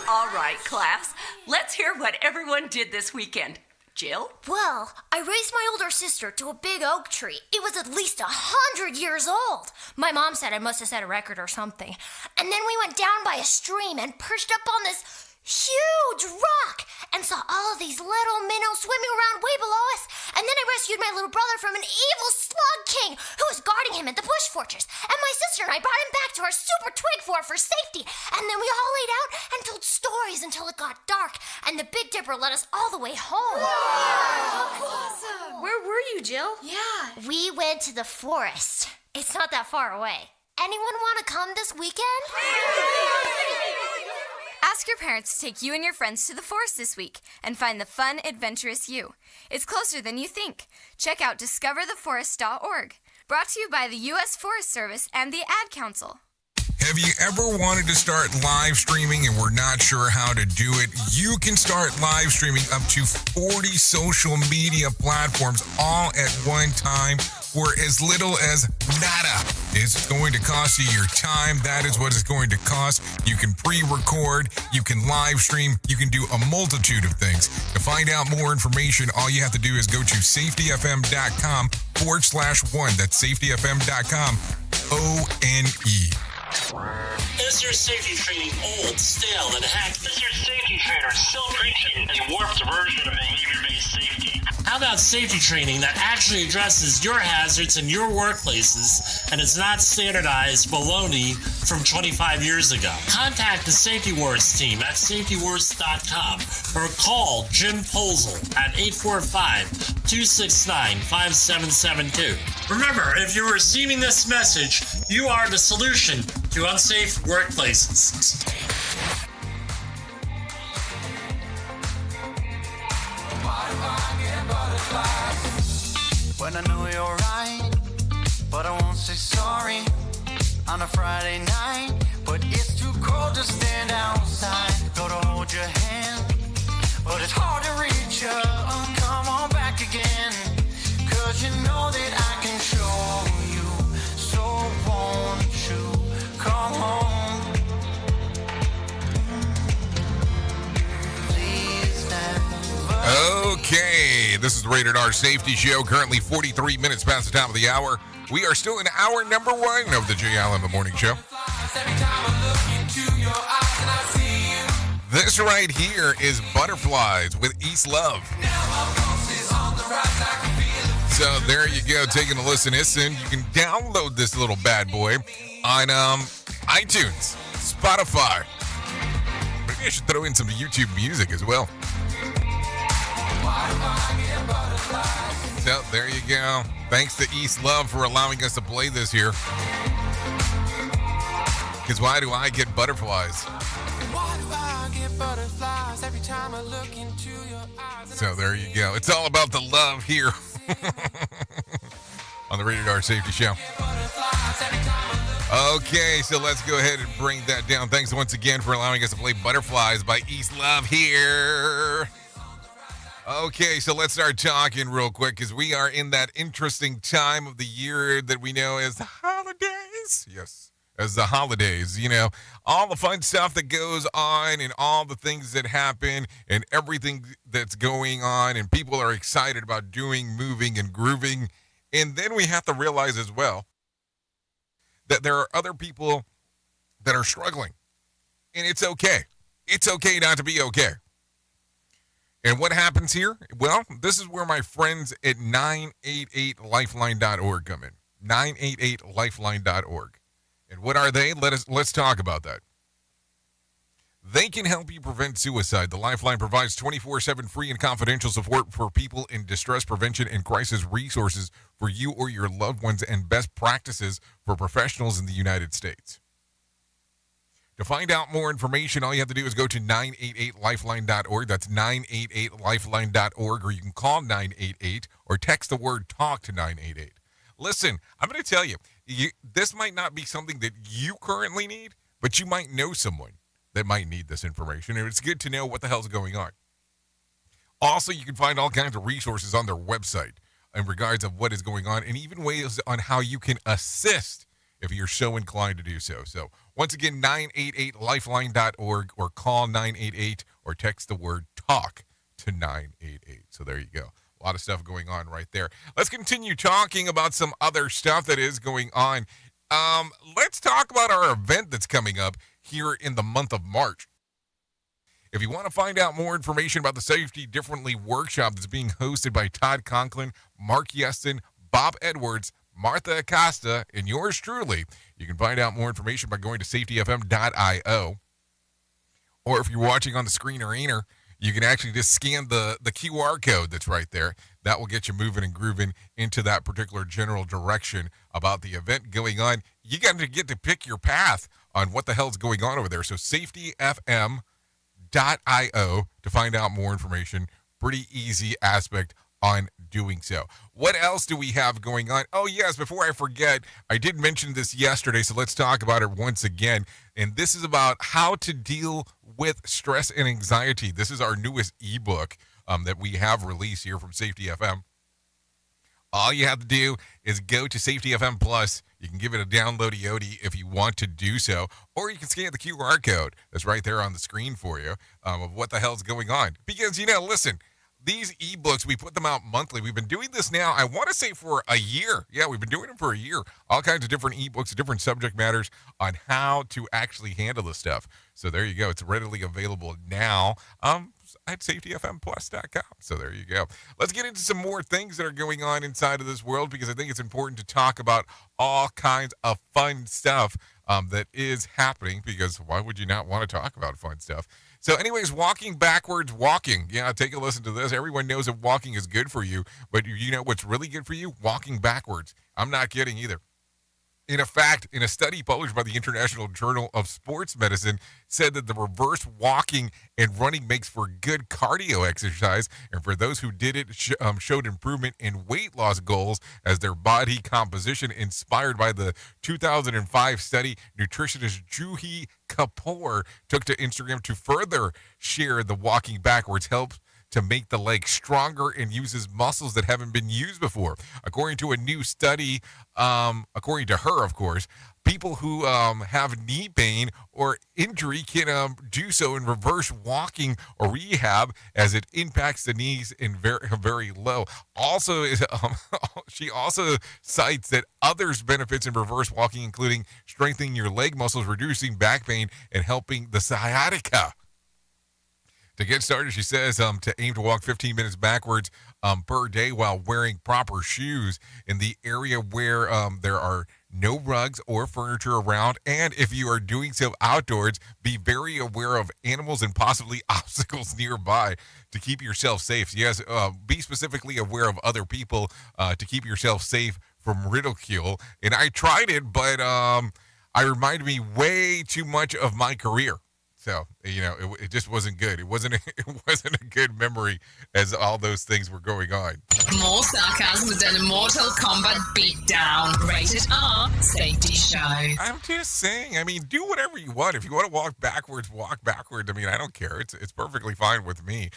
All right, class. Let's hear what everyone did this weekend. Jill? Well, I raised my older sister to a big oak tree. It was at least 100 years old. My mom said I must have set a record or something. And then we went down by a stream and perched up on this huge rock and saw all of these little minnows swimming around way below us. And then I rescued my little brother from an evil slug king who was guarding him at the bush fortress. And my sister and I brought him back to our super twig fort for safety. And then we all laid out and told stories until it got dark. And the Big Dipper led us all the way home. Wow. Awesome. Where were you, Jill? Yeah. We went to the forest. It's not that far away. Anyone want to come this weekend? Ask your parents to take you and your friends to the forest this week and find the fun, adventurous you. It's closer than you think. Check out discovertheforest.org. Brought to you by the U.S. Forest Service and the Ad Council. Have you ever wanted to start live streaming and were not sure how to do it? You can start live streaming up to 40 social media platforms all at one time for as little as nada. It's going to cost you your time. That is what it's going to cost. You can pre-record, you can live stream, you can do a multitude of things. To find out more information, all you have to do is go to safetyfm.com/one. That's safetyfm.com, ONE. Is your safety training old, stale, and hacked? Is your safety trainer still preaching a warped version of behavior-based safety? How about safety training that actually addresses your hazards in your workplaces and is not standardized baloney from 25 years ago? Contact the Safety Wars team at safetywars.com or call Jim Posel at 845-269-5772. Remember, if you're receiving this message, you are the solution to unsafe workplaces. When I know you're right, but I won't say sorry on a Friday night. But it's too cold to stand outside. Go to hold your hand, but it's hard to reach you. Come on back again, 'cause you know that I can show you. So won't you come home? Please never. Okay, this is the Rated R Safety Show. Currently 43 minutes past the top of the hour. We are still in hour number one of the Jay Allen in the Morning Show. This right here is Butterflies with East Love. So there you go, taking a listen. You can download this little bad boy on iTunes, Spotify. Maybe I should throw in some YouTube music as well. So there you go. Thanks to East Love for allowing us to play this here. Because why do I get butterflies? Why do I get butterflies every time I look into your eyes? So there you go. It's all about the love here on the Rated R Safety Show. Okay, so let's go ahead and bring that down. Thanks once again for allowing us to play Butterflies by East Love here. Okay, so let's start talking real quick because we are in that interesting time of the year that we know as the holidays. Yes, as the holidays, you know, all the fun stuff that goes on and all the things that happen and everything that's going on and people are excited about doing, moving, and grooving. And then we have to realize as well that there are other people that are struggling. And it's okay. It's okay not to be okay. And what happens here? Well, this is where my friends at 988lifeline.org come in. 988lifeline.org. And what are they? Let's talk about that. They can help you prevent suicide. The Lifeline provides 24/7 free and confidential support for people in distress, prevention, and crisis resources for you or your loved ones, and best practices for professionals in the United States. To find out more information, all you have to do is go to 988lifeline.org. That's 988lifeline.org, or you can call 988 or text the word TALK to 988. Listen, I'm going to tell you, this might not be something that you currently need, but you might know someone that might need this information, and it's good to know what the hell's going on. Also, you can find all kinds of resources on their website in regards of what is going on, and even ways on how you can assist if you're so inclined to do so. So, once again, 988lifeline.org, or call 988 or text the word TALK to 988. So there you go. A lot of stuff going on right there. Let's continue talking about some other stuff that is going on. Let's talk about our event that's coming up here in the month of March. If you want to find out more information about the Safety Differently workshop that's being hosted by Todd Conklin, Mark Yeston, Bob Edwards, Martha Acosta, and yours truly, you can find out more information by going to safetyfm.io. Or if you're watching on the screener, you can actually just scan the QR code that's right there. That will get you moving and grooving into that particular general direction about the event going on. You got to get to pick your path on what the hell's going on over there. So safetyfm.io to find out more information. Pretty easy aspect on doing so. What else do we have going on? Oh, yes, before I forget, I did mention this yesterday, so let's talk about it once again. And this is about how to deal with stress and anxiety. This is our newest ebook that we have released here from Safety FM. All you have to do is go to Safety FM Plus. You can give it a download-y-ody if you want to do so, or you can scan the QR code that's right there on the screen for you of what the hell's going on. Because, listen, these ebooks, we put them out monthly. We've been doing this now, I want to say, for a year. Yeah, we've been doing them for a year. All kinds of different ebooks, different subject matters on how to actually handle this stuff. So there you go. It's readily available now at safetyfmplus.com. So there you go. Let's get into some more things that are going on inside of this world, because I think it's important to talk about all kinds of fun stuff that is happening, because why would you not want to talk about fun stuff? So anyways, walking backwards, walking. Yeah, take a listen to this. Everyone knows that walking is good for you, but you know what's really good for you? Walking backwards. I'm not kidding either. In fact, in a study published by the International Journal of Sports Medicine, said that the reverse walking and running makes for good cardio exercise, and for those who did it, showed improvement in weight loss goals as their body composition, inspired by the 2005 study. Nutritionist Juhi Kapoor took to Instagram to further share the walking backwards helps to make the leg stronger and uses muscles that haven't been used before. According to a new study, according to her, of course, people who have knee pain or injury can do so in reverse walking or rehab, as it impacts the knees in very, very low. Also, she also cites that others benefits in reverse walking, including strengthening your leg muscles, reducing back pain, and helping the sciatica. To get started, she says to aim to walk 15 minutes backwards per day while wearing proper shoes in the area where there are no rugs or furniture around. And if you are doing so outdoors, be very aware of animals and possibly obstacles nearby to keep yourself safe. Yes, be specifically aware of other people to keep yourself safe from ridicule. And I tried it, but I reminded me way too much of my career. So, it just wasn't good. It wasn't a good memory as all those things were going on. More sarcasm than a Mortal Kombat beatdown. Rated R Safety Show. I'm just saying, do whatever you want. If you want to walk backwards, walk backwards. I don't care. It's perfectly fine with me.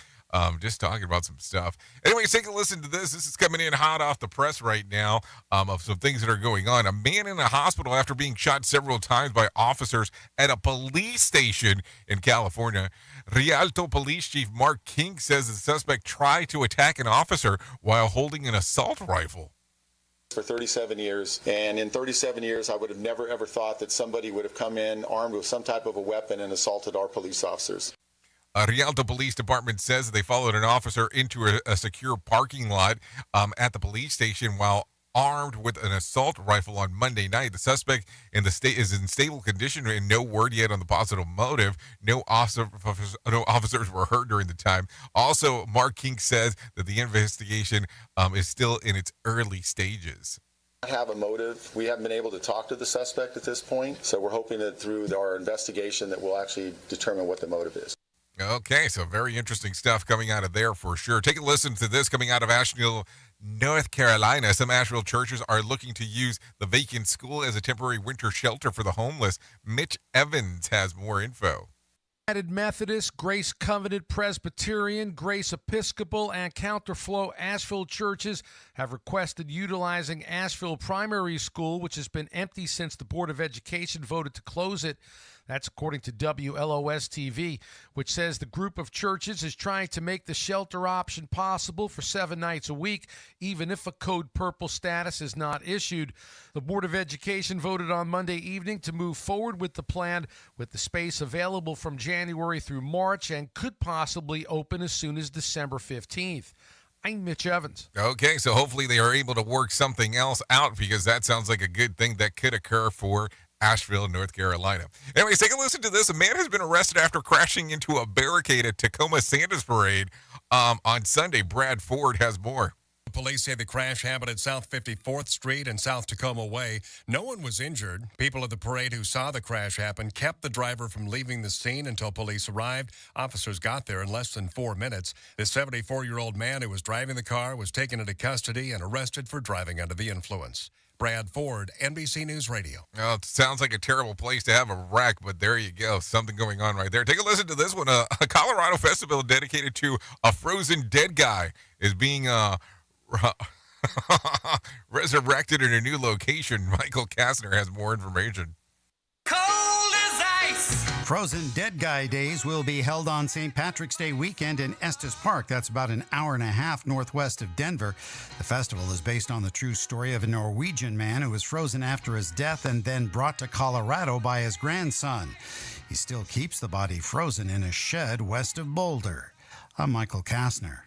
Just talking about some stuff. Anyways, take a listen to this. This is coming in hot off the press right now of some things that are going on. A man in a hospital after being shot several times by officers at a police station in California. Rialto Police Chief Mark King says the suspect tried to attack an officer while holding an assault rifle. For 37 years, and in 37 years I would have never ever thought that somebody would have come in armed with some type of a weapon and assaulted our police officers. Rialto Police Department says they followed an officer into a secure parking lot at the police station while armed with an assault rifle on Monday night. The suspect in the state is in stable condition and no word yet on the possible motive. No officers were hurt during the time. Also, Mark King says that the investigation is still in its early stages. Have a motive. We haven't been able to talk to the suspect at this point, so we're hoping that through our investigation that we'll actually determine what the motive is. Okay, so very interesting stuff coming out of there for sure. Take a listen to this coming out of Asheville, North Carolina. Some Asheville churches are looking to use the vacant school as a temporary winter shelter for the homeless. Mitch Evans has more info. United Methodist, Grace Covenant Presbyterian, Grace Episcopal, and Counterflow Asheville churches have requested utilizing Asheville Primary School, which has been empty since the Board of Education voted to close it. That's according to WLOS-TV, which says the group of churches is trying to make the shelter option possible for 7 nights a week, even if a Code Purple status is not issued. The Board of Education voted on Monday evening to move forward with the plan, with the space available from January through March and could possibly open as soon as December 15th. I'm Mitch Evans. Okay, so hopefully they are able to work something else out, because that sounds like a good thing that could occur for Asheville, North Carolina. Anyways, take a listen to this. A man has been arrested after crashing into a barricade at Tacoma Santa's Parade on Sunday. Brad Ford has more. Police say the crash happened at South 54th Street and South Tacoma Way. No one was injured. People at the parade who saw the crash happen kept the driver from leaving the scene until police arrived. Officers got there in less than 4 minutes. The 74-year-old man who was driving the car was taken into custody and arrested for driving under the influence. Brad Ford, NBC News Radio. Oh, it sounds like a terrible place to have a wreck, but there you go. Something going on right there. Take a listen to this one. A Colorado festival dedicated to a frozen dead guy is being resurrected in a new location. Michael Kastner has more information. Cold as ice. Frozen Dead Guy Days will be held on St. Patrick's Day weekend in Estes Park. That's about an hour and a half northwest of Denver. The festival is based on the true story of a Norwegian man who was frozen after his death and then brought to Colorado by his grandson. He still keeps the body frozen in a shed west of Boulder. I'm Michael Kastner.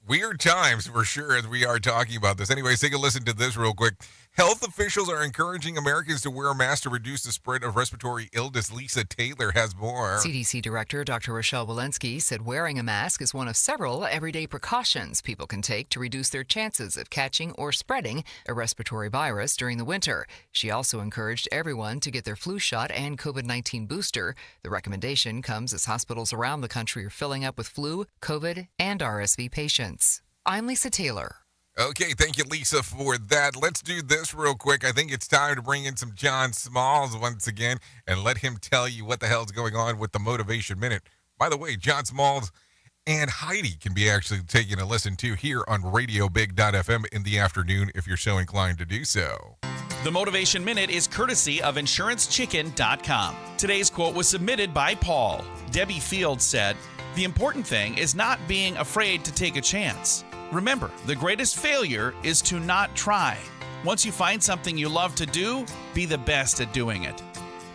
Weird times for sure as we are talking about this. Anyways, take a listen to this real quick. Health officials are encouraging Americans to wear a mask to reduce the spread of respiratory illness. Lisa Taylor has more. CDC Director Dr. Rochelle Walensky said wearing a mask is one of several everyday precautions people can take to reduce their chances of catching or spreading a respiratory virus during the winter. She also encouraged everyone to get their flu shot and COVID-19 booster. The recommendation comes as hospitals around the country are filling up with flu, COVID, and RSV patients. I'm Lisa Taylor. Okay, thank you, Lisa, for that. Let's do this real quick. I think it's time to bring in some John Smalls once again and let him tell you what the hell's going on with the Motivation Minute. By the way, John Smalls and Heidi can be actually taking a listen to here on RadioBig.fm in the afternoon if you're so inclined to do so. The Motivation Minute is courtesy of InsuranceChicken.com. Today's quote was submitted by Paul. Debbie Fields said, "The important thing is not being afraid to take a chance. Remember, the greatest failure is to not try. Once you find something you love to do, be the best at doing it."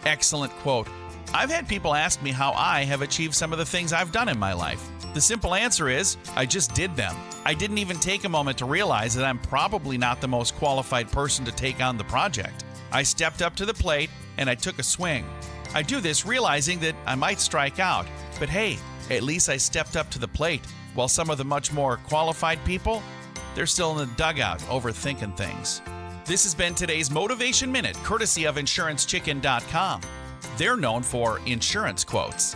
Excellent quote. I've had people ask me how I have achieved some of the things I've done in my life. The simple answer is, I just did them. I didn't even take a moment to realize that I'm probably not the most qualified person to take on the project. I stepped up to the plate and I took a swing. I do this realizing that I might strike out, but hey, at least I stepped up to the plate. While some of the much more qualified people, they're still in the dugout overthinking things. This has been today's Motivation Minute, courtesy of InsuranceChicken.com. They're known for insurance quotes.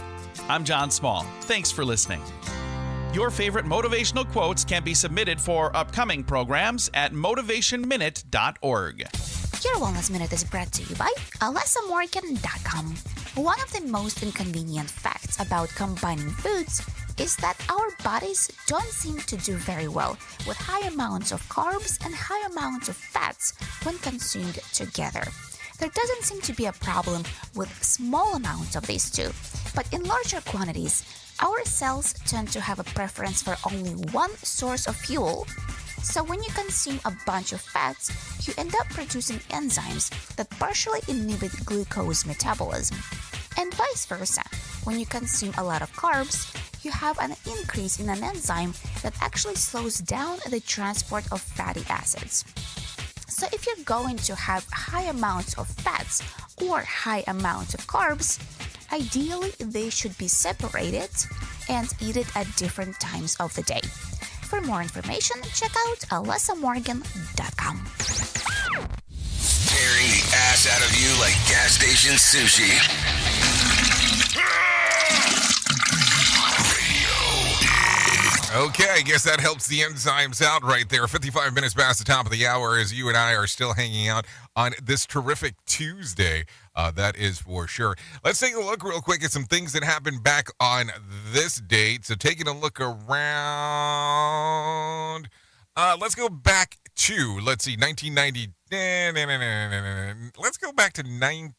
I'm John Small. Thanks for listening. Your favorite motivational quotes can be submitted for upcoming programs at motivationminute.org. Your Wellness Minute is brought to you by AlessaMorgan.com. One of the most inconvenient facts about combining foods is that our bodies don't seem to do very well with high amounts of carbs and high amounts of fats when consumed together. There doesn't seem to be a problem with small amounts of these two, but in larger quantities, our cells tend to have a preference for only one source of fuel. So when you consume a bunch of fats, you end up producing enzymes that partially inhibit glucose metabolism. And vice versa, when you consume a lot of carbs, you have an increase in an enzyme that actually slows down the transport of fatty acids. So if you're going to have high amounts of fats or high amounts of carbs, ideally they should be separated and eaten at different times of the day. For more information, check out alessamorgan.com. Tearing the ass out of you like gas station sushi. Okay, I guess that helps the enzymes out right there. 55 minutes past the top of the hour as you and I are still hanging out on this terrific Tuesday. That is for sure. Let's take a look real quick at some things that happened back on this date. So taking a look around, let's go back to, 1990. Let's go back to 19...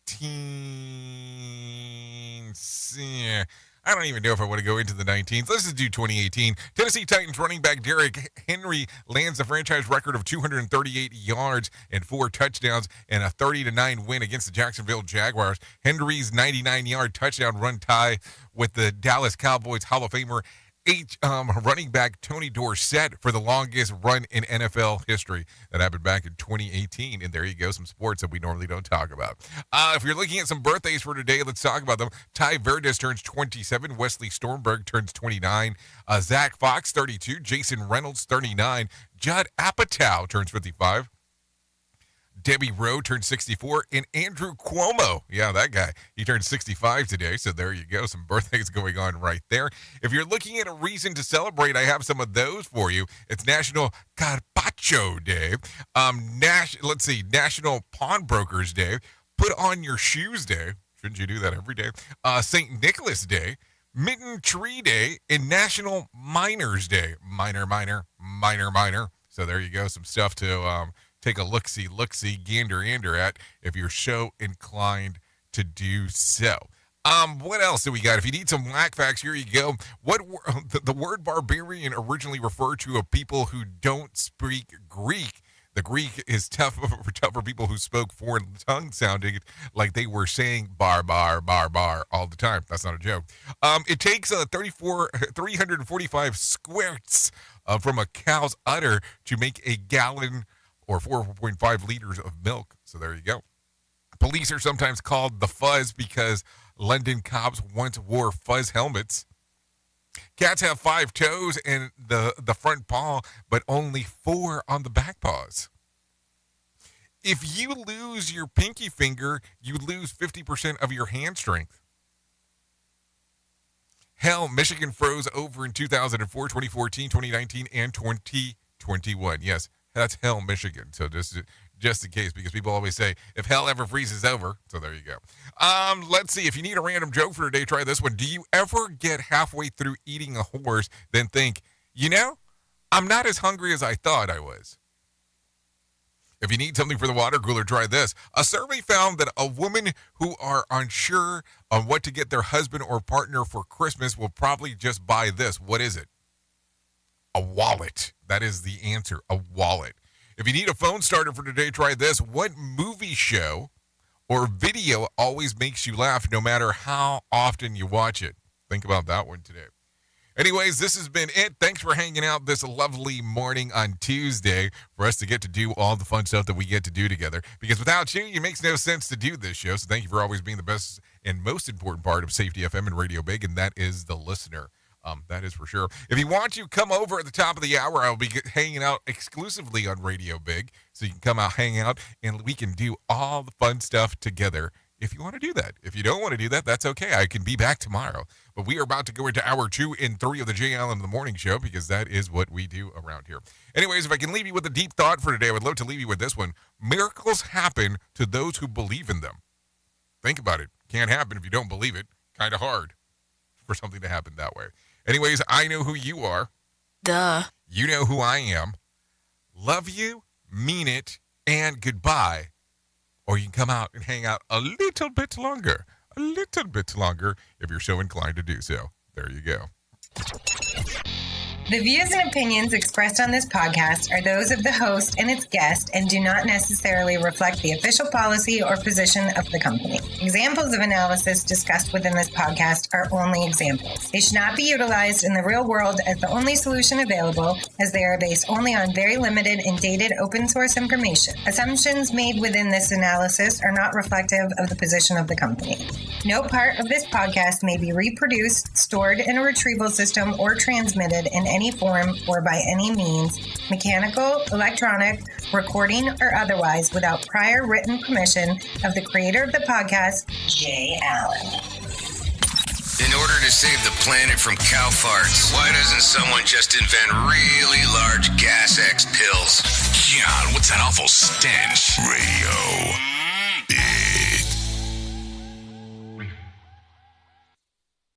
I don't even know if I want to go into the 19s. Let's just do 2018. Tennessee Titans running back Derrick Henry lands the franchise record of 238 yards and 4 touchdowns and a 30-9 win against the Jacksonville Jaguars. Henry's 99-yard touchdown run tie with the Dallas Cowboys Hall of Famer running back Tony Dorsett for the longest run in NFL history. That happened back in 2018. And there you go, some sports that we normally don't talk about. If you're looking at some birthdays for today, let's talk about them. Ty Verdes turns 27. Wesley Stormberg turns 29. Zach Fox, 32. Jason Reynolds, 39. Judd Apatow turns 55. Debbie Rowe turned 64, and Andrew Cuomo, yeah, that guy, he turned 65 today, so there you go, some birthdays going on right there. If you're looking at a reason to celebrate, I have some of those for you. It's National Carpaccio Day, National Pawnbrokers Day, Put On Your Shoes Day, shouldn't you do that every day, St. Nicholas Day, Mitten Tree Day, and National Miners Day, minor. So there you go, some stuff to take a look-see, gander at if you're so inclined to do so. What else do we got? If you need some whack facts, here you go. The word barbarian originally referred to a people who don't speak Greek. The Greek is tough for people who spoke foreign tongue sounding like they were saying bar all the time. That's not a joke. It takes 345 squirts from a cow's udder to make a gallon or 4.5 liters of milk. So there you go. Police are sometimes called the Fuzz because London cops once wore fuzz helmets. Cats have 5 toes in the front paw, but only 4 on the back paws. If you lose your pinky finger, you lose 50% of your hand strength. Hell, Michigan froze over in 2004, 2014, 2019, and 2021. Yes, that's hell, Michigan. So just in case, because people always say, if hell ever freezes over. So there you go. Let's see. If you need a random joke for today, try this one. Do you ever get halfway through eating a horse, then think, I'm not as hungry as I thought I was? If you need something for the water cooler, try this. A survey found that a woman who are unsure on what to get their husband or partner for Christmas will probably just buy this. What is it? A wallet. That is the answer, a wallet. If you need a phone starter for today, try this. What movie show or video always makes you laugh no matter how often you watch it? Think about that one today. Anyways, this has been it. Thanks for hanging out this lovely morning on Tuesday for us to get to do all the fun stuff that we get to do together. Because without you, it makes no sense to do this show. So thank you for always being the best and most important part of Safety FM and Radio Big, and that is the listener. That is for sure. If you want to come over at the top of the hour, I'll be hanging out exclusively on Radio Big. So you can come out, hang out, and we can do all the fun stuff together if you want to do that. If you don't want to do that, that's okay. I can be back tomorrow. But we are about to go into hour 2 and 3 of the Jay Allen in the Morning Show because that is what we do around here. Anyways, if I can leave you with a deep thought for today, I would love to leave you with this one. Miracles happen to those who believe in them. Think about it. Can't happen if you don't believe it. Kind of hard for something to happen that way. Anyways, I know who you are. Duh. You know who I am. Love you, mean it, and goodbye. Or you can come out and hang out a little bit longer if you're so inclined to do so. There you go. The views and opinions expressed on this podcast are those of the host and its guest and do not necessarily reflect the official policy or position of the company. Examples of analysis discussed within this podcast are only examples. They should not be utilized in the real world as the only solution available, as they are based only on very limited and dated open source information. Assumptions made within this analysis are not reflective of the position of the company. No part of this podcast may be reproduced, stored in a retrieval system, or transmitted in any form or by any means, mechanical, electronic, recording, or otherwise, without prior written permission of the creator of the podcast, Jay Allen. In order to save the planet from cow farts, why doesn't someone just invent really large gas X pills? God, what's that awful stench? Radio.